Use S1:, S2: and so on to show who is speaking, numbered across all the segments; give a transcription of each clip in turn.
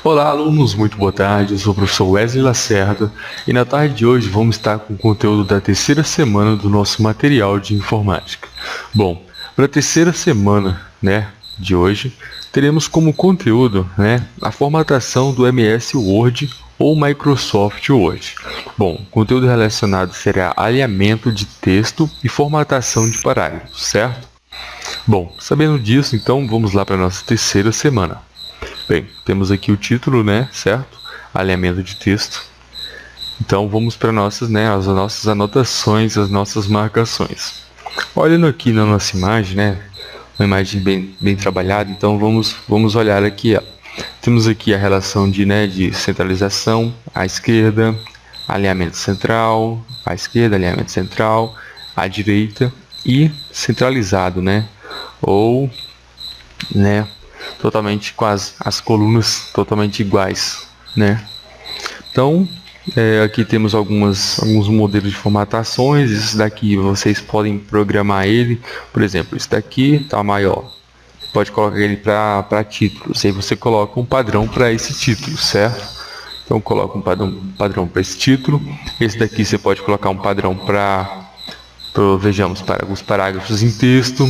S1: Olá, alunos, muito boa tarde. Eu sou o professor Wesley Lacerda e na tarde de hoje vamos estar com o conteúdo da terceira semana do nosso material de informática. Bom, para a terceira semana, de hoje, teremos como conteúdo, a formatação do MS Word ou Microsoft Word. Bom, o conteúdo relacionado será alinhamento de texto e formatação de parágrafos, certo? Bom, sabendo disso, então vamos lá para a nossa terceira semana. Bem, temos aqui o título, certo? Alinhamento de texto. Então vamos para as nossas anotações, as nossas marcações. Olhando aqui na nossa imagem, uma imagem bem trabalhada, então vamos olhar aqui. Temos aqui a relação de centralização, à esquerda, alinhamento central, à esquerda, alinhamento central, à direita e centralizado, ou, totalmente com as colunas totalmente iguais, Então, aqui temos alguns modelos de formatações. Isso daqui vocês podem programar ele, por exemplo, esse daqui está maior, pode colocar ele para títulos, aí você coloca um padrão para esse título, certo? Então coloca um padrão para esse título. Esse daqui você pode colocar um padrão para os parágrafos em texto.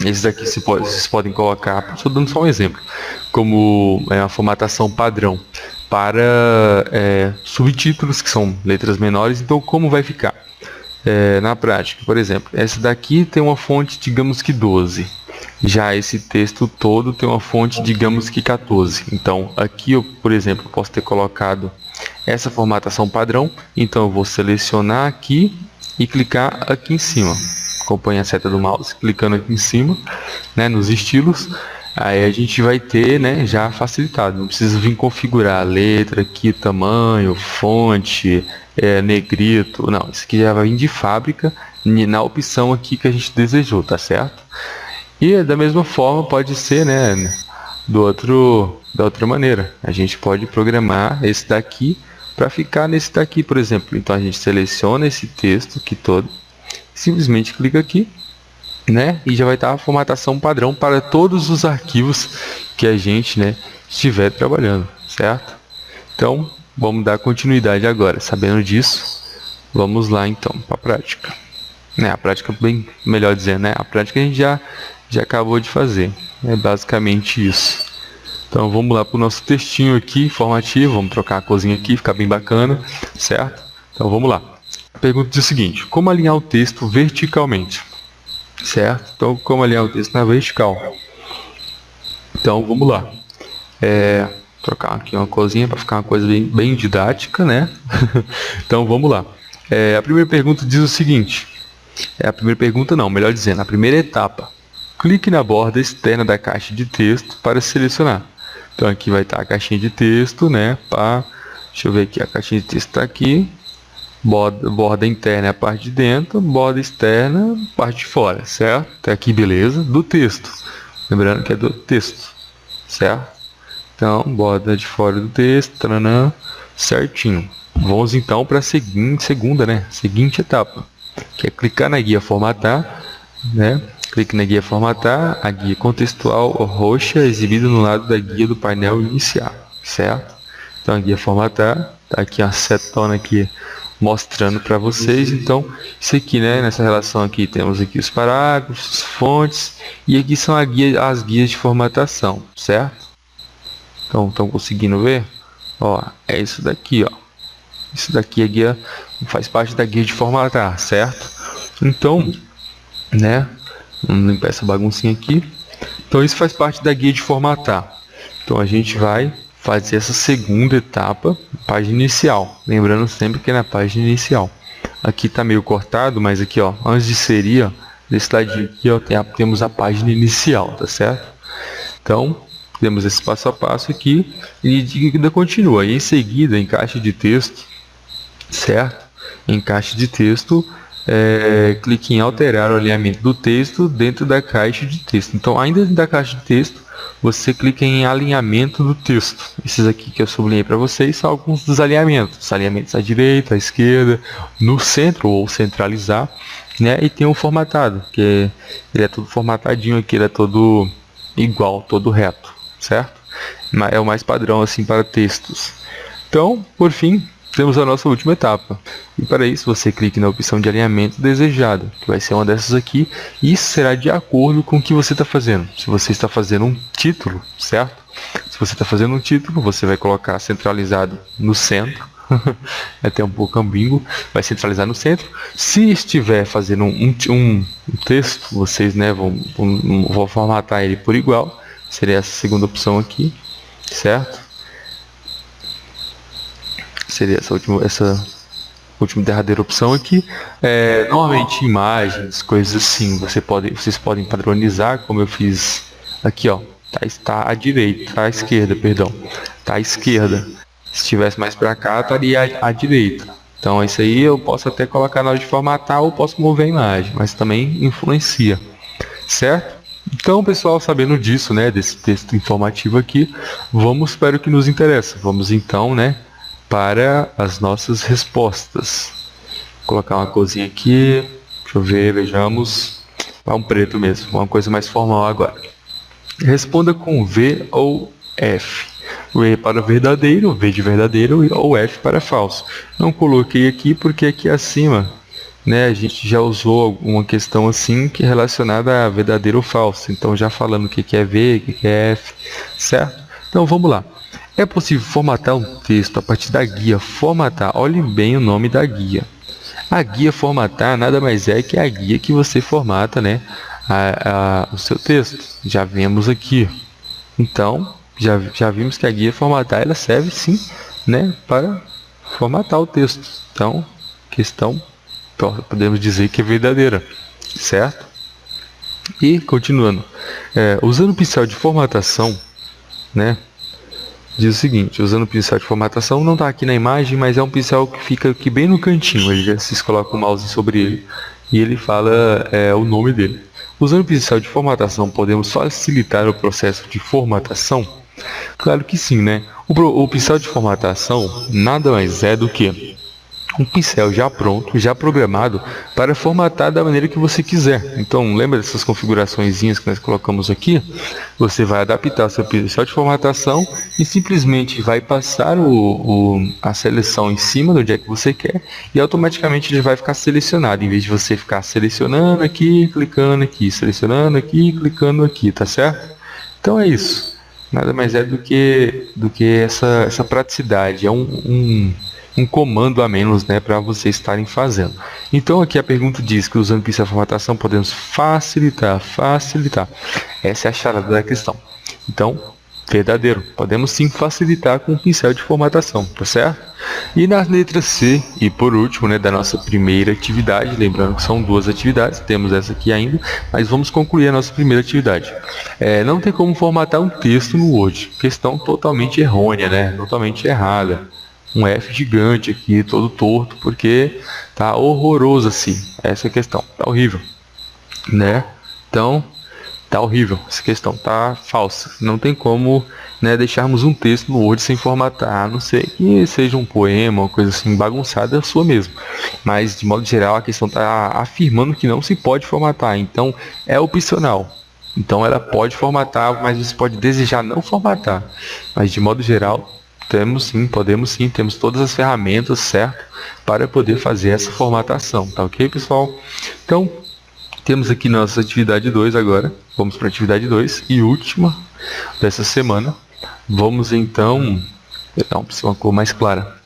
S1: Esse daqui vocês podem colocar, estou dando só um exemplo, como uma formatação padrão para subtítulos, que são letras menores. Então, como vai ficar? Na prática, por exemplo, essa daqui tem uma fonte, digamos que 12. Já esse texto todo tem uma fonte, digamos que 14. Então, aqui, eu, por exemplo, posso ter colocado essa formatação padrão. Então, eu vou selecionar aqui e clicar aqui em cima. Acompanhe a seta do mouse, clicando aqui em cima, nos estilos. Aí a gente vai ter, já facilitado. Não precisa vir configurar a letra aqui, tamanho, fonte, negrito. Não, isso aqui já vai vir de fábrica na opção aqui que a gente desejou, tá certo? E da mesma forma pode ser, da outra maneira. A gente pode programar esse daqui para ficar nesse daqui, por exemplo. Então a gente seleciona esse texto aqui todo, simplesmente clica aqui, e já vai estar a formatação padrão para todos os arquivos que a gente estiver trabalhando, certo? Então vamos dar continuidade agora. Sabendo disso, vamos lá então para a prática. A prática, bem melhor dizendo, a prática a gente já acabou de fazer. É basicamente isso. Então vamos lá para o nosso textinho aqui formativo. Vamos trocar a corzinha aqui, ficar bem bacana, certo? Então vamos lá. A pergunta diz o seguinte: como alinhar o texto verticalmente? Certo? Então, como alinhar o texto na vertical? Então, vamos lá. Trocar aqui uma corzinha para ficar uma coisa bem didática, Então, vamos lá. A primeira pergunta diz o seguinte. A primeira pergunta não, melhor dizendo, a primeira etapa. Clique na borda externa da caixa de texto para selecionar. Então, aqui vai estar a caixinha de texto, Deixa eu ver aqui, a caixinha de texto está aqui. Borda interna é a parte de dentro, borda externa a parte de fora, certo? Até aqui, beleza? Do texto. Lembrando que é do texto, certo? Então, borda de fora do texto, taranã, certinho. Vamos então para a seguinte etapa, que é clicar na guia formatar, Clique na guia formatar, a guia contextual roxa exibida no lado da guia do painel iniciar, certo? Então, a guia formatar, tá aqui a setona aqui mostrando para vocês. Então, isso aqui, nessa relação aqui, temos aqui os parágrafos, as fontes, e aqui são as guias de formatação, certo? Então, estão conseguindo ver? Ó, é isso daqui, ó. Isso daqui é guia, faz parte da guia de formatar, certo? Então, vamos limpar essa baguncinha aqui. Então, isso faz parte da guia de formatar. Então, a gente vai fazer essa segunda etapa, página inicial. Lembrando sempre que é na página inicial. Aqui está meio cortado, mas aqui, ó, antes de inserir, desse ladinho aqui, ó, temos a página inicial, tá certo? Então, temos esse passo a passo aqui e ainda continua. E em seguida, em caixa de texto, certo? Em caixa de texto, clique em alterar o alinhamento do texto dentro da caixa de texto. Então, ainda dentro da caixa de texto, você clica em alinhamento do texto. Esses aqui que eu sublinhei para vocês são alguns dos alinhamentos. Alinhamentos à direita, à esquerda, no centro ou centralizar, E tem um formatado, que ele é todo formatadinho aqui, ele é todo igual, todo reto, certo? É o mais padrão assim para textos. Então, por fim, temos a nossa última etapa. E para isso, você clique na opção de alinhamento desejado, que vai ser uma dessas aqui, e isso será de acordo com o que você está fazendo. Se você está fazendo um título, certo? Se você está fazendo um título, você vai colocar centralizado no centro. É até um pouco ambíguo, vai centralizar no centro. Se estiver fazendo um texto, vocês, né, vão formatar ele por igual. Seria essa segunda opção aqui, certo? Seria essa última derradeira opção aqui. Normalmente imagens, coisas assim, vocês podem padronizar, como eu fiz aqui, ó. Está à direita, à esquerda, perdão. Está à esquerda. Se estivesse mais para cá, estaria à direita. Então isso aí eu posso até colocar na hora de formatar ou posso mover a imagem, mas também influencia, certo? Então, pessoal, sabendo disso, né, desse texto informativo aqui, vamos para o que nos interessa. Vamos então, né, para as nossas respostas. Vou colocar uma corzinha aqui, deixa eu ver, vejamos. Um preto mesmo, uma coisa mais formal agora. Responda com V ou F. V para verdadeiro, V de verdadeiro, ou F para falso. Não coloquei aqui porque aqui acima, né, a gente já usou uma questão assim que é relacionada a verdadeiro ou falso. Então já falando o que é V, o que é F, certo? Então vamos lá. É possível formatar um texto a partir da guia formatar. Olhem bem o nome da guia. A guia formatar nada mais é que a guia que você formata, né, o seu texto. Já vemos aqui. Então, já vimos que a guia formatar ela serve sim, né, para formatar o texto. Então, questão podemos dizer que é verdadeira, certo? E continuando, usando o pincel de formatação, né, diz o seguinte: usando o pincel de formatação, não está aqui na imagem, mas é um pincel que fica aqui bem no cantinho. Ele já se coloca o mouse sobre ele e ele fala o nome dele. Usando o pincel de formatação, podemos facilitar o processo de formatação? Claro que sim, né? O pincel de formatação nada mais é do que um pincel já pronto, já programado para formatar da maneira que você quiser. Então, lembra dessas configuraçõezinhas que nós colocamos aqui? Você vai adaptar o seu pincel de formatação e simplesmente vai passar a seleção em cima do onde é que você quer e automaticamente ele vai ficar selecionado, em vez de você ficar selecionando aqui, clicando aqui, selecionando aqui, clicando aqui, tá certo? Então é isso. Nada mais é do que essa praticidade. É um comando a menos, né, para vocês estarem fazendo. Então aqui a pergunta diz que usando pincel de formatação podemos facilitar. Essa é a charada da questão. Então, verdadeiro, podemos sim facilitar com o pincel de formatação, tá certo? E na letra C, e por último, né, da nossa primeira atividade, lembrando que são 2 atividades, temos essa aqui ainda, mas vamos concluir a nossa primeira atividade. Não tem como formatar um texto no Word. Questão totalmente errônea, né? Totalmente errada. Um F gigante aqui, todo torto, porque tá horroroso assim. Essa é a questão, tá horrível, né? Então, tá horrível, essa questão tá falsa. Não tem como, né, deixarmos um texto no Word sem formatar, a não ser que seja um poema, uma coisa assim bagunçada, a sua mesmo. Mas, de modo geral, a questão tá afirmando que não se pode formatar, então é opcional. Então ela pode formatar, mas você pode desejar não formatar. Mas, de modo geral, podemos sim, temos todas as ferramentas, certo, para poder fazer essa formatação, tá ok, pessoal? Então, temos aqui nossa atividade 2 agora, vamos para a atividade 2 e última dessa semana. Vamos então, pegar uma cor mais clara.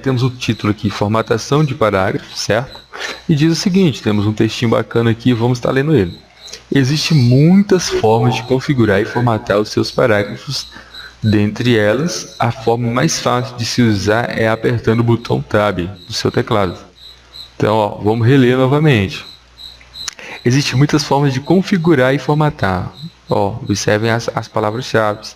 S1: Temos o título aqui, formatação de parágrafo, certo? E diz o seguinte, temos um textinho bacana aqui, vamos estar lendo ele. Existem muitas formas de configurar e formatar os seus parágrafos. Dentre elas, a forma mais fácil de se usar é apertando o botão Tab do seu teclado. Então, ó, vamos reler novamente. Existem muitas formas de configurar e formatar. Ó, observem as palavras-chave.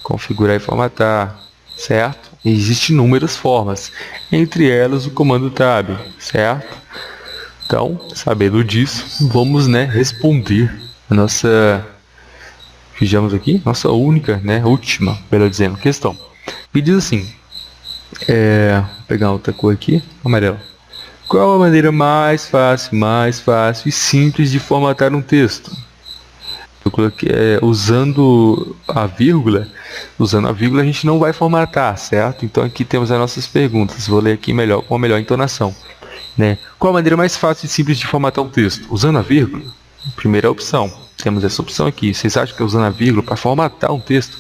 S1: Configurar e formatar, certo? Existem inúmeras formas, entre elas o comando Tab, certo? Então, sabendo disso, vamos, né, responder a nossa... Fizemos aqui, nossa última, melhor dizendo, questão. E diz assim, vou pegar outra cor aqui, amarelo. Qual a maneira mais fácil e simples de formatar um texto? Usando a vírgula a gente não vai formatar, certo? Então aqui temos as nossas perguntas. Vou ler aqui melhor, com a melhor entonação, né? Qual a maneira mais fácil e simples de formatar um texto? Usando a vírgula? Primeira opção. Temos essa opção aqui. Vocês acham que usando a vírgula para formatar um texto,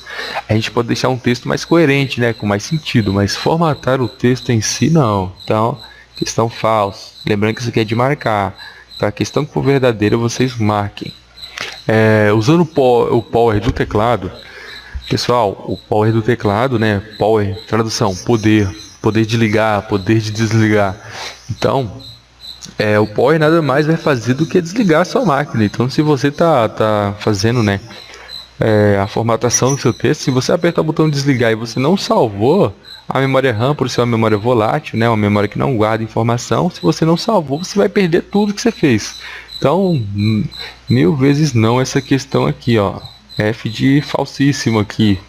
S1: a gente pode deixar um texto mais coerente, né? Com mais sentido, mas formatar o texto em si, não. Então, questão falsa. Lembrando que isso aqui é de marcar. Para a questão que for verdadeira, vocês marquem. Usando o power do teclado, pessoal, o power do teclado, né? Power, tradução, poder de ligar, poder de desligar. Então, o power nada mais vai fazer do que desligar a sua máquina. Então, se você tá fazendo, né, a formatação do seu texto, se você apertar o botão desligar e você não salvou a memória RAM, por ser uma memória volátil, né, uma memória que não guarda informação, se você não salvou, você vai perder tudo que você fez. Então, 1000 vezes não essa questão aqui, ó. F de falsíssimo aqui.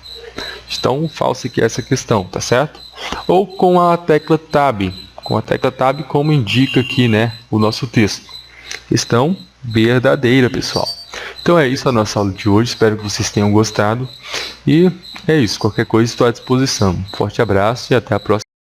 S1: Tão falsa que é essa questão, tá certo? Ou com a tecla Tab. Com a tecla Tab, como indica aqui, né, o nosso texto. Questão verdadeira, pessoal. Então é isso a nossa aula de hoje. Espero que vocês tenham gostado. E é isso. Qualquer coisa estou à disposição. Um forte abraço e até a próxima.